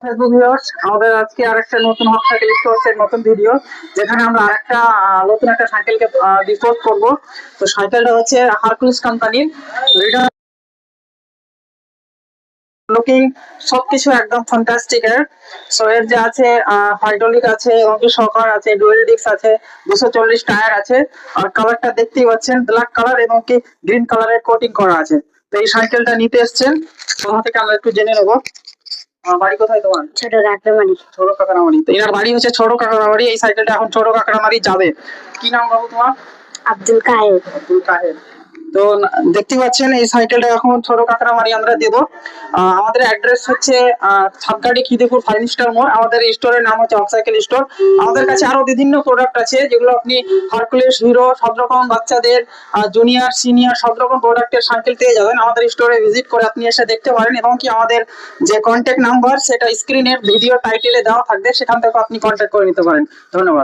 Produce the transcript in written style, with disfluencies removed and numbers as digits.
Facebook viewers, আমাদের আজকে আরেকটা নতুন হট সাইকেল স্টোরসের নতুন ভিডিও, যেখানে আমরা আরেকটা নতুন একটা সাইকেলকে রিপোর্ট করব। তো সাইকেলটা হচ্ছে হারকুলিস কোম্পানির। এটা লুকিং সবকিছু একদম ফ্যান্টাস্টিক এর। সো এর যে আছে হাইড্রোলিক আছে এবং কি শকার আছে, ডুয়েল ডিস্ক আছে, 240 টায়ার আছে। আর কালারটা দেখতেই পাচ্ছেন ব্ল্যাক কালার এবং কি গ্রিন কালারের কোটিং করা আছে। তো এই সাইকেলটা নিতে এসেছেন, ওখান থেকে আমরা একটু জেনে নেবো। বাড়ি কোথায় তোমার? ছোট কাকড়ামারি। ছোট কাকড়ামারি। তো এনার বাড়ি হচ্ছে ছোট কাকড়ামারি। এই সাইকেলটা এখন ছোট কাকড়ামারি যাবে। কি নাম বাবু তোমার? আব্দুল কাহের। আব্দুল কাহের। তো দেখতে পাচ্ছেন এই সাইকেলটা এখন ছোট কাকড়ামারি আমরা দেবো। আমাদের অ্যাড্রেস হচ্ছে ছাপগাড়ি খিদিপুর 5 স্টার মোড়। আমাদের স্টোরের নাম হচ্ছে হট সাইকেল স্টোর। আমাদের কাছে আরো বিভিন্ন প্রোডাক্ট আছে, যেগুলো আপনি হারকুলিস, হিরো সব রকম বাচ্চাদের জুনিয়র সিনিয়র সব রকম প্রোডাক্টের সাইকেল পেয়ে যাবেন। আমাদের স্টোরে ভিজিট করে আপনি এসে দেখতে পারেন, এবং কি আমাদের যে কন্ট্যাক্ট নাম্বার সেটা স্ক্রিনের ভিডিও টাইটেলে দেওয়া থাকবে, সেখান থেকে আপনি কন্ট্যাক্ট করে নিতে পারেন। ধন্যবাদ।